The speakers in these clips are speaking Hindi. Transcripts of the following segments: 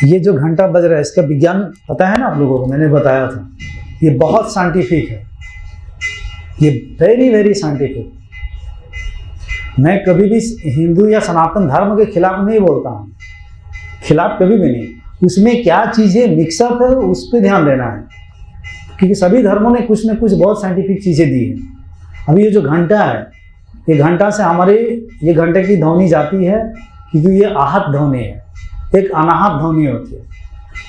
ये जो घंटा बज रहा है इसका विज्ञान पता है ना आप लोगों को, मैंने बताया था। ये बहुत साइंटिफिक है, ये वेरी वेरी साइंटिफिक। मैं कभी भी हिंदू या सनातन धर्म के खिलाफ नहीं बोलता हूँ, खिलाफ कभी भी नहीं। उसमें क्या चीज़ें मिक्सअप है उस पर ध्यान देना है, क्योंकि सभी धर्मों ने कुछ न कुछ बहुत साइंटिफिक चीज़ें दी हैं। अभी ये जो घंटा है, ये घंटा से हमारे ये घंटे की ध्वनि जाती है, क्योंकि ये आहत ध्वनि है, एक अनाहत ध्वनि होती है।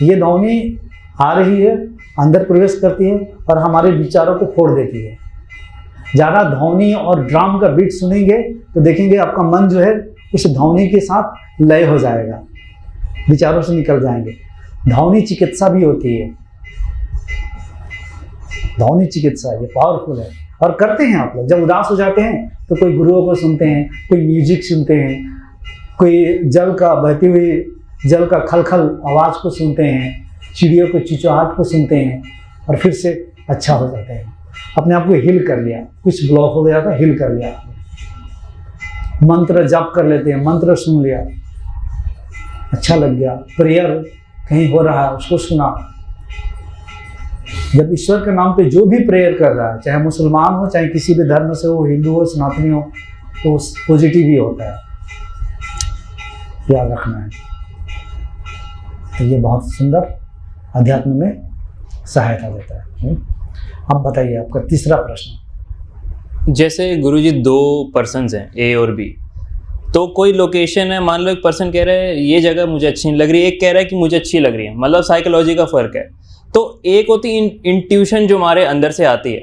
ये ध्वनि आ रही है, अंदर प्रवेश करती है और हमारे विचारों को फोड़ देती है। ज़्यादा ध्वनि और ड्राम का बीट सुनेंगे तो देखेंगे आपका मन जो है उस ध्वनि के साथ लय हो जाएगा, विचारों से निकल जाएंगे। ध्वनि चिकित्सा भी होती है, ध्वनि चिकित्सा ये पावरफुल है। और करते हैं आप लोग, जब उदास हो जाते हैं तो कोई गुरुओं को सुनते हैं, कोई म्यूजिक सुनते हैं, कोई जल का बहती हुई जल का खलखल आवाज़ को सुनते हैं, चिड़ियों को चिचोहाट को सुनते हैं और फिर से अच्छा हो जाते हैं। अपने आप को हिल कर लिया, कुछ ब्लॉक हो गया था, हिल कर लिया। मंत्र जप कर लेते हैं, मंत्र सुन लिया, अच्छा लग गया। प्रेयर कहीं हो रहा है उसको सुना। जब ईश्वर के नाम पे जो भी प्रेयर कर रहा है, चाहे मुसलमान हो चाहे किसी भी धर्म से हो, हिंदू हो सनातनी हो, तो पॉजिटिव ही होता है, याद रखना है। तो ये बहुत सुंदर अध्यात्म में सहायता देता है। अब बताइए आपका तीसरा प्रश्न। जैसे गुरुजी दो पर्सन्स हैं, ए और बी, तो कोई लोकेशन है, मान लो एक पर्सन कह रहा है ये जगह मुझे अच्छी नहीं लग रही है, एक कह रहा है कि मुझे अच्छी लग रही है, मतलब साइकोलॉजी का फ़र्क है। तो एक होती इंट्यूशन जो हमारे अंदर से आती है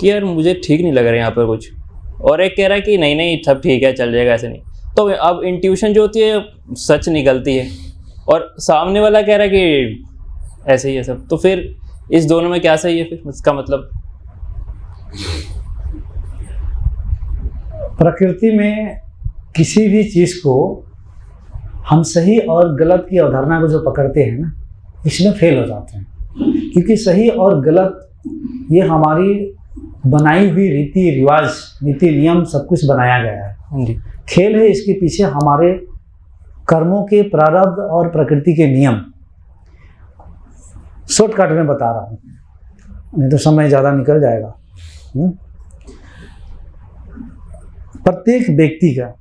कि यार मुझे ठीक नहीं लग रहा है यहाँ पर कुछ, और एक कह रहा है कि नहीं नहीं सब ठीक है चल जाएगा, ऐसे नहीं। तो अब इंट्यूशन जो होती है सच निकलती है और सामने वाला कह रहा है कि ऐसे ही है सब। तो फिर इस दोनों में क्या सही है फिर, इसका मतलब? प्रकृति में किसी भी चीज़ को हम सही और गलत की अवधारणा को जो पकड़ते हैं ना, इसमें फेल हो जाते हैं। क्योंकि सही और गलत ये हमारी बनाई हुई रीति रिवाज, नीति नियम सब कुछ बनाया गया है जी। खेल है इसके पीछे हमारे कर्मों के प्रारब्ध और प्रकृति के नियम। शॉर्टकट में बता रहा हूँ, नहीं तो समय ज़्यादा निकल जाएगा। प्रत्येक व्यक्ति का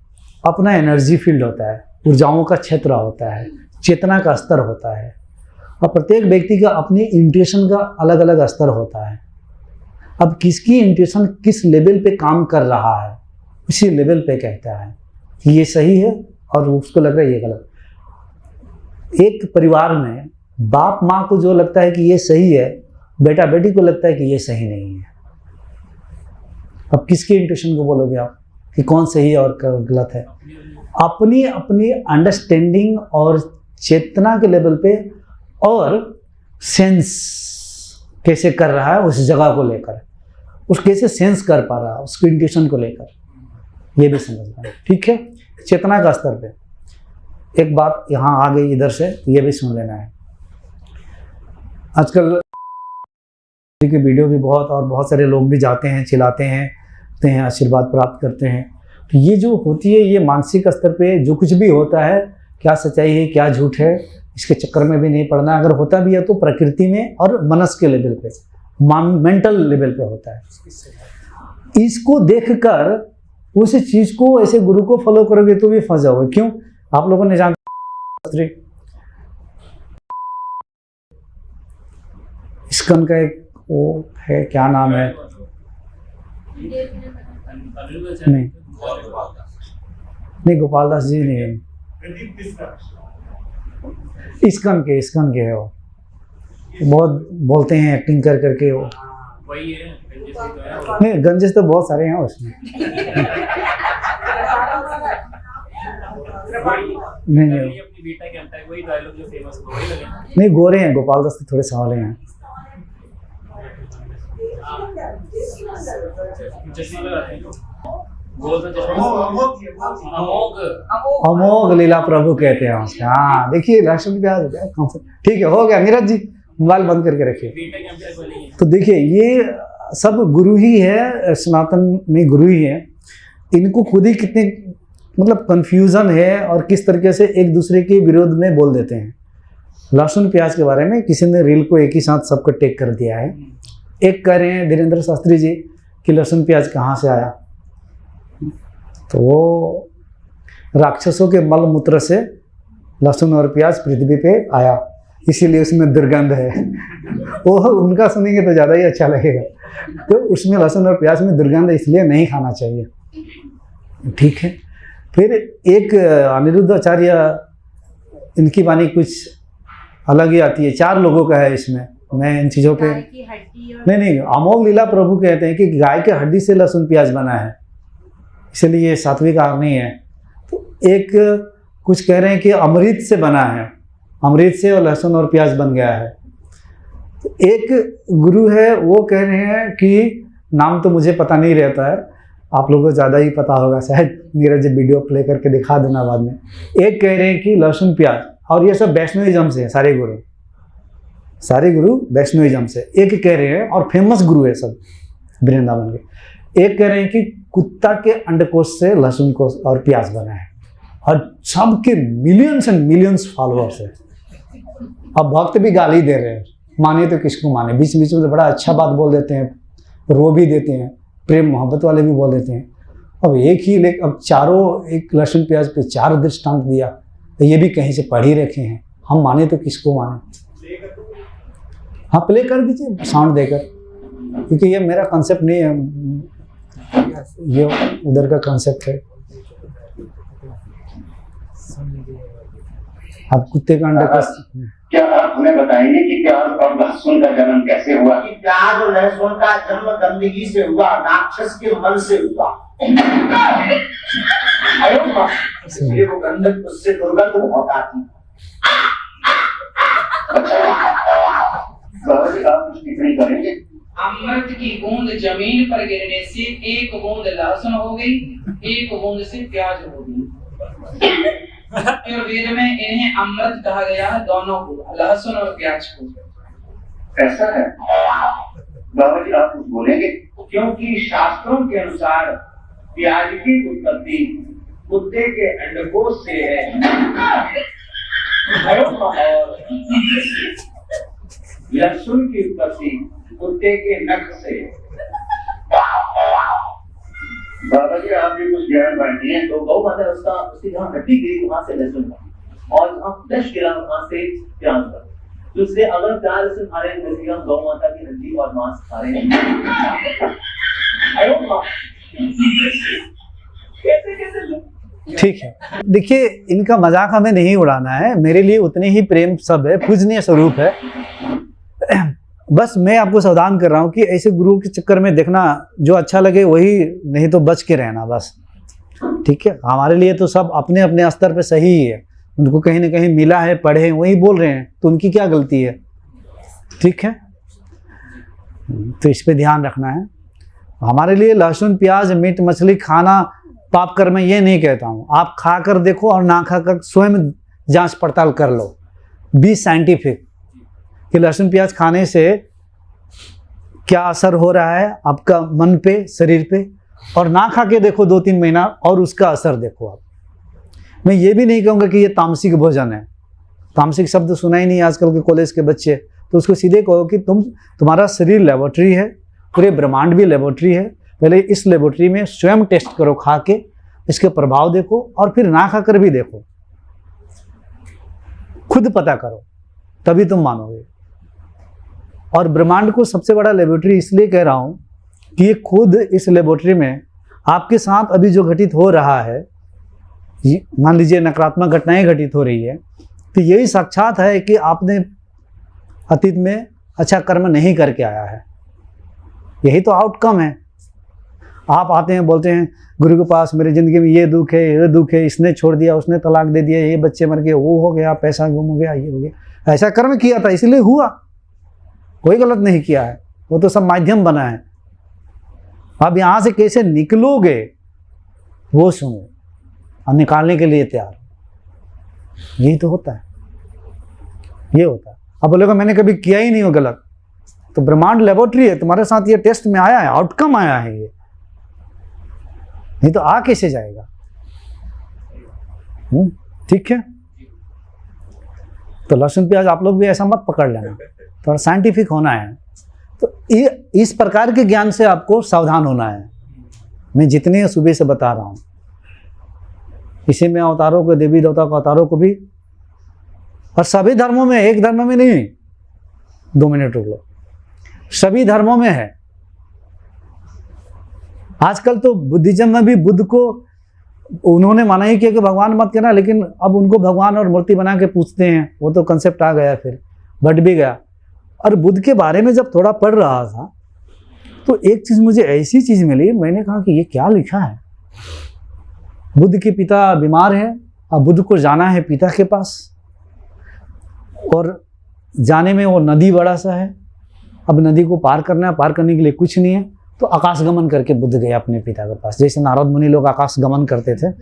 अपना एनर्जी फील्ड होता है, ऊर्जाओं का क्षेत्र होता है, चेतना का स्तर होता है, और प्रत्येक व्यक्ति का अपनी इंट्यूशन का अलग अलग स्तर होता है। अब किसकी इंट्यूशन किस लेवल पे काम कर रहा है, उसी लेवल पे कहता है कि ये सही है और उसको लग रहा है ये गलत। एक परिवार में बाप माँ को जो लगता है कि ये सही है, बेटा बेटी को लगता है कि ये सही नहीं है। अब किसकी इंट्यूशन को बोलोगे आप कि कौन सही है और गलत है? अपनी अपनी अंडरस्टैंडिंग और चेतना के लेवल पे, और सेंस कैसे कर रहा है उस जगह को लेकर, उस कैसे सेंस कर पा रहा है उसकी इंट्यूशन को लेकर, ये भी समझना है। ठीक है, चेतना का स्तर पे एक बात यहाँ आ गई इधर से, ये भी सुन लेना है। आजकल की वीडियो भी बहुत, और बहुत सारे लोग भी जाते हैं, चिल्लाते हैं, आशीर्वाद प्राप्त करते हैं। तो ये जो होती है, ये मानसिक स्तर पे जो कुछ भी होता है, क्या सच्चाई है क्या झूठ है, इसके चक्कर में भी नहीं पड़ना। अगर होता भी है तो प्रकृति में और मनस के लेवल पे, मेंटल लेवल पे होता है। इसको देखकर उस चीज को, ऐसे गुरु को फॉलो करोगे तो भी फंस जाओगे। क्यों? आप लोगों ने जानते इस्कॉन का एक वो है, क्या नाम है, नहीं गोपाल दास जी नहीं है, इस्कॉन के है वो, बहुत बोलते हैं एक्टिंग कर करके वो। नहीं गंजेश तो बहुत सारे हैं उसमें। नहीं गोरे हैं, गोपाल दास थोड़े सवाले हैं। अमोघ लीला प्रभु कहते हैं उसका। हाँ देखिए राष्ट्रपति प्याज हो गया। ठीक है, हो गया। नीरज जी मोबाइल बंद करके रखिए। तो देखिए ये सब गुरु ही है, सनातन में गुरु ही है। इनको खुद ही कितने मतलब कंफ्यूजन है और किस तरीके से एक दूसरे के विरोध में बोल देते हैं। लहसुन प्याज के बारे में किसी ने रील को एक ही साथ सबको टेक कर दिया है। एक कह रहे हैं धीरेन्द्र शास्त्री जी कि लहसुन प्याज कहाँ से आया, तो वो राक्षसों के मल मूत्र से लहसुन और प्याज पृथ्वी पे आया, इसीलिए उसमें दुर्गंध है। वो उनका सुनेंगे तो ज़्यादा ही अच्छा लगेगा। तो उसमें लहसुन और प्याज में दुर्गंध, इसलिए नहीं खाना चाहिए। ठीक है। फिर एक अनिरुद्ध आचार्य, इनकी वाणी कुछ अलग ही आती है। 4 लोगों का है इसमें। मैं इन चीज़ों पे नहीं, अमोघ लीला प्रभु कहते हैं कि गाय के हड्डी से लहसुन प्याज बना है, इसलिए ये सात्विक आहार नहीं है। तो एक कुछ कह रहे हैं कि अमृत से बना है, अमृत से और लहसुन और प्याज बन गया है। तो एक गुरु है, वो कह रहे हैं कि नाम तो मुझे पता नहीं रहता है, आप लोगों को ज़्यादा ही पता होगा शायद, नीरज वीडियो प्ले करके दिखा देना बाद में। एक कह रहे हैं कि लहसुन प्याज, और ये सब वैष्णविज्म से है, सारे गुरु वैष्णविज्म से। एक कह रहे हैं, और फेमस गुरु है सब वृंदावन के, एक कह रहे हैं कि कुत्ता के अंडकोश से लहसुन को और प्याज बना है, और सबके मिलियंस एंड मिलियंस फॉलोअर्स है। अब भक्त भी गाली दे रहे हैं, माने तो किसको माने, बीच बीच में तो बड़ा अच्छा बात बोल देते हैं, रो भी देते हैं, प्रेम मोहब्बत वाले भी बोल देते हैं। अब एक ही अब चारों एक लहसुन प्याज पे 4 दृष्टांत दिया, तो ये भी कहीं से पढ़ ही रखे हैं, हम माने तो किसको माने। हाँ प्ले कर दीजिए साउंड देकर, क्योंकि ये मेरा कॉन्सेप्ट नहीं है, ये उधर का कॉन्सेप्ट है। आप कुत्ते का अंडा क्या आप हमें बताएंगे कि प्याज और लहसुन का जन्म कैसे हुआ? कि प्याज और लहसुन का जन्म गंदगी से हुआ, राक्षस के मन से हुआ। इसलिए वो गंधक, उससे दुर्गंध बहुत आती। आप कुछ टिप्पणी करेंगे? अमृत की बूंद जमीन पर गिरने से एक बूंद लहसुन हो गई, एक बूंद से प्याज हो गई। वेद में इन्हें अमृत कहा गया है, दोनों को, लहसुन और प्याज को। ऐसा है बाबा जी, आप कुछ बोलेंगे? क्योंकि शास्त्रों के अनुसार प्याज की उत्पत्ति कुत्ते के अंडकोश से है, और लहसुन की उत्पत्ति कुत्ते के नख से। बाबा जी आप भी कुछ ज्ञान बांटिए। तो गौ माता उसका, उसकी जहाँ हड्डी गिरी वहां से लहसुन का, और जहाँ फ्लैश गिरा वहां से प्याज का। तो इसलिए अगर प्याज से खा रहे हैं, जैसे हम गौ माता की हड्डी और मांस खा रहे हैं। ठीक है। देखिए, इनका मजाक हमें नहीं उड़ाना है, मेरे लिए उतने ही प्रेम सब है, पूजनीय स्वरूप है। बस मैं आपको सावधान कर रहा हूँ कि ऐसे गुरु के चक्कर में देखना, जो अच्छा लगे वही, नहीं तो बच के रहना बस। ठीक है। हमारे लिए तो सब अपने अपने स्तर पे सही ही है, उनको कहीं ना कहीं मिला है, पढ़े हैं, वही बोल रहे हैं, तो उनकी क्या गलती है। ठीक है। तो इस पे ध्यान रखना है। हमारे लिए लहसुन प्याज मीट मछली खाना पाप कर्म, मैं ये नहीं कहता हूँ। आप खा कर देखो और ना खा कर स्वयं जांच पड़ताल कर लो, बी साइंटिफिक, कि लहसुन प्याज खाने से क्या असर हो रहा है आपका मन पे, शरीर पे, और ना खा के देखो 2-3 महीना और उसका असर देखो आप। मैं ये भी नहीं कहूँगा कि ये तामसिक भोजन है, तामसिक शब्द सुना ही नहीं आजकल के कॉलेज के बच्चे, तो उसको सीधे कहो कि तुम्हारा शरीर लेबोरेटरी है, पूरे ब्रह्मांड भी लेबोरेटरी है, पहले इस लेबोरेटरी में स्वयं टेस्ट करो, खा के इसके प्रभाव देखो, और फिर ना खाकर भी देखो, खुद पता करो, तभी तुम मानोगे। और ब्रह्मांड को सबसे बड़ा लेबोरेटरी इसलिए कह रहा हूँ कि ये खुद इस लेबोरेटरी में आपके साथ अभी जो घटित हो रहा है, मान लीजिए नकारात्मक घटनाएं घटित हो रही है, तो यही साक्षात है कि आपने अतीत में अच्छा कर्म नहीं करके आया है, यही तो आउटकम है। आप आते हैं, बोलते हैं गुरु के पास, मेरी ज़िंदगी में ये दुख है, ये दुख है, इसने छोड़ दिया, उसने तलाक दे दिया, ये बच्चे मर गए, वो हो गया, पैसा गुम हो गया, ये हो गया, ऐसा कर्म किया था इसलिए हुआ, कोई गलत नहीं किया है, वो तो सब माध्यम बना है। अब यहाँ से कैसे निकलोगे वो सुनो, और निकालने के लिए तैयार, यही तो होता है, ये होता है। अब बोलेगा मैंने कभी किया ही नहीं हो गलत, तो ब्रह्मांड लेबोरेटरी है, तुम्हारे साथ ये टेस्ट में आया है, आउटकम आया है ये, नहीं तो आ कैसे जाएगा। ठीक है। तो लहसुन प्याज आप लोग भी ऐसा मत पकड़ लेना, थोड़ा साइंटिफिक होना है। तो इस प्रकार के ज्ञान से आपको सावधान होना है। मैं जितने सुबह से बता रहा हूँ, इसी में अवतारों को, देवी देवता के अवतारों को भी, और सभी धर्मों में, एक धर्म में नहीं। 2 मिनट रुक लो, सभी धर्मों में है। आजकल तो बुद्धिज्म में भी बुद्ध को उन्होंने मना ही किया कि भगवान मत कहना, लेकिन अब उनको भगवान और मूर्ति बना के पूछते हैं। वो तो कंसेप्ट आ गया, फिर बढ़ भी गया। और बुद्ध के बारे में जब थोड़ा पढ़ रहा था तो एक चीज़ मुझे ऐसी चीज़ मिली, मैंने कहा कि ये क्या लिखा है। बुद्ध के पिता बीमार हैं, अब बुद्ध को जाना है पिता के पास, और जाने में वो नदी बड़ा सा है। अब नदी को पार करना है, पार करने के लिए कुछ नहीं है, तो आकाश गमन करके बुद्ध गए अपने पिता के पास। जैसे नारद मुनि लोग आकाश गमन करते थे,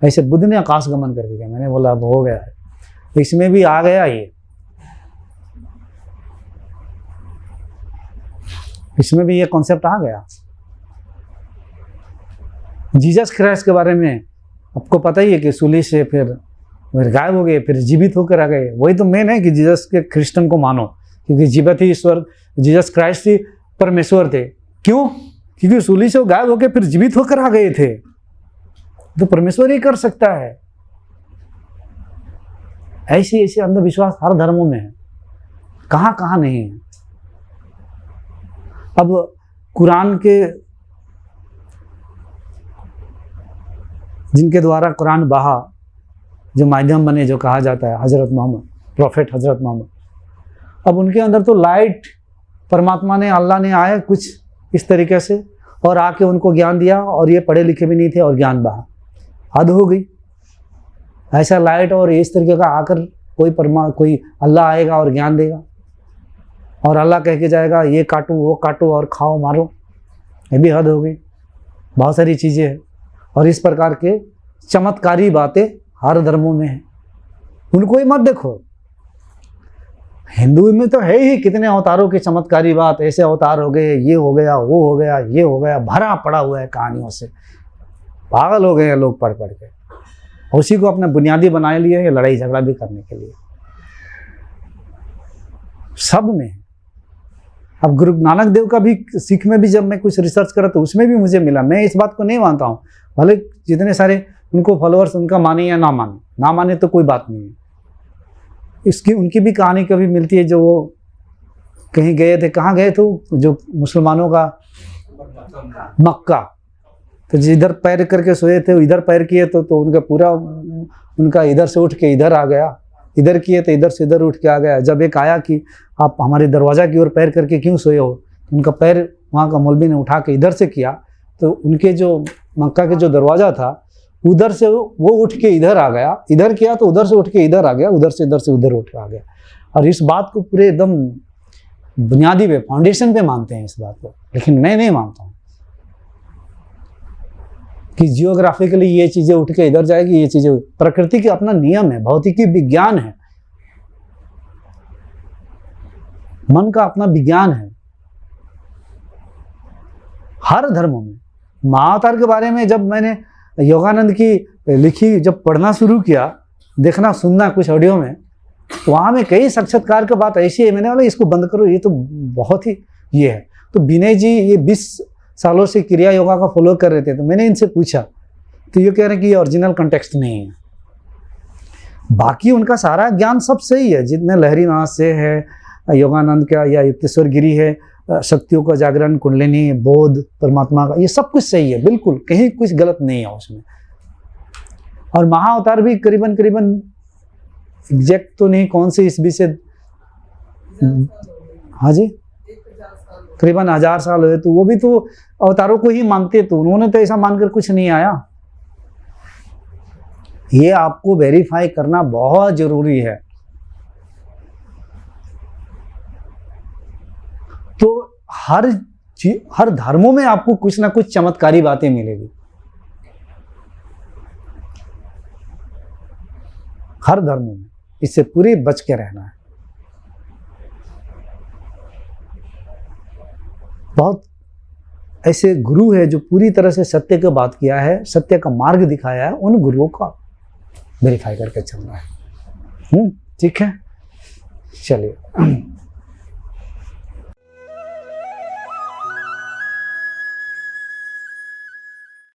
ऐसे बुद्ध ने आकाश गमन करके गया। मैंने बोला अब हो गया है, इसमें भी आ गया ये, इसमें भी ये कॉन्सेप्ट आ गया। जीसस क्राइस्ट के बारे में आपको पता ही है कि सूली से फिर गायब हो गए, फिर जीवित होकर आ गए। वही तो मेन है कि जीसस के क्रिश्चियन को मानो, क्योंकि जीवित ही ईश्वर, जीसस क्राइस्ट ही परमेश्वर थे। क्यों? क्योंकि सूली से वो गायब होकर फिर जीवित होकर आ गए थे। तो परमेश्वर ही कर सकता है। ऐसे ऐसे अंधविश्वास हर धर्मों में है, कहाँ कहाँ नहीं है। अब कुरान के, जिनके द्वारा कुरान बहा, जो माध्यम बने, जो कहा जाता है हजरत मोहम्मद, प्रॉफेट हजरत मोहम्मद, अब उनके अंदर तो लाइट परमात्मा ने, अल्लाह ने आए कुछ इस तरीके से और आके उनको ज्ञान दिया, और ये पढ़े लिखे भी नहीं थे और ज्ञान बहा। हद हो गई। ऐसा लाइट और इस तरीके का आकर कोई अल्लाह आएगा और ज्ञान देगा, और अल्लाह कह के जाएगा ये काटो वो काटो और खाओ मारो। ये भी हद हो गई। बहुत सारी चीज़ें हैं, और इस प्रकार के चमत्कारी बातें हर धर्मों में हैं। उनको ही मत देखो। हिंदू में तो है ही कितने अवतारों की चमत्कारी बात, ऐसे अवतार हो गए, ये हो गया, वो हो गया, ये हो गया, भरा पड़ा हुआ है कहानियों से। पागल हो गए हैं लोग पढ़ पढ़ के, उसी को अपना बुनियादी बना लिए है लड़ाई झगड़ा भी करने के लिए। सब में। अब गुरु नानक देव का भी, सिख में भी जब मैं कुछ रिसर्च करा तो उसमें भी मुझे मिला। मैं इस बात को नहीं मानता हूँ, भले जितने सारे उनको फॉलोअर्स उनका माने या ना माने तो कोई बात नहीं है। इसकी उनकी भी कहानी कभी मिलती है, जो वो कहीं गए थे, कहाँ गए थे, जो मुसलमानों का मक्का, तो जिधर पैर करके सोए थे इधर पैर किए तो उनका पूरा, उनका इधर से उठ के इधर आ गया, इधर किए तो इधर से इधर उठ के आ गया। जब एक आया कि आप हमारे दरवाज़ा की ओर पैर करके क्यों सोए हो, उनका पैर वहाँ का मौलवी ने उठा के इधर से किया, तो उनके जो मक्का के जो दरवाज़ा था उधर से वो उठ के इधर आ गया, इधर किया तो उधर से उठ के इधर आ गया, उधर से उधर उठ के आ गया। और इस बात को पूरे एकदम बुनियादी पे, फाउंडेशन पे मानते हैं इस बात को, लेकिन मैं नहीं मानता हूँ कि जियोग्राफिकली ये चीज़ें उठ के इधर जाएगी, ये चीज़ें। प्रकृति का अपना नियम है, भौतिकी विज्ञान है, मन का अपना विज्ञान है हर धर्मों में। महाअवतार के बारे में जब मैंने योगानंद की लिखी जब पढ़ना शुरू किया, देखना सुनना कुछ ऑडियो में, वहाँ में कई साक्षात्कार की बात ऐसी है, मैंने बोला इसको बंद करो, ये तो बहुत ही ये है। तो विनय जी ये 20 सालों से क्रिया योगा का फॉलो कर रहे थे, तो मैंने इनसे पूछा तो ये कह रहे हैं कि ये ओरिजिनल कंटेक्स्ट नहीं है। बाकी उनका सारा ज्ञान सब सही है, जितने लहरी नाथ से है, योगानंद का या युक्तेश्वर गिरी है, शक्तियों का जागरण, कुंडलिनी, बोध, परमात्मा का, ये सब कुछ सही है, बिल्कुल कहीं कुछ गलत नहीं है उसमें। और महाअवतार भी करीबन एग्जैक्ट तो नहीं कौन से ईस्वी से, हाँ जी, करीबन 1000 साल हुए, तो वो भी तो अवतारों को ही मानते, तो उन्होंने तो ऐसा मानकर कुछ नहीं आया। ये आपको वेरीफाई करना बहुत जरूरी है। तो हर धर्मों में आपको कुछ ना कुछ चमत्कारी बातें मिलेगी, हर धर्मों में। इससे पूरे बच के रहना है। बहुत ऐसे गुरु है जो पूरी तरह से सत्य की बात किया है, सत्य का मार्ग दिखाया है, उन गुरुओं का वेरीफाई करके चलना है। ठीक है। चलिए।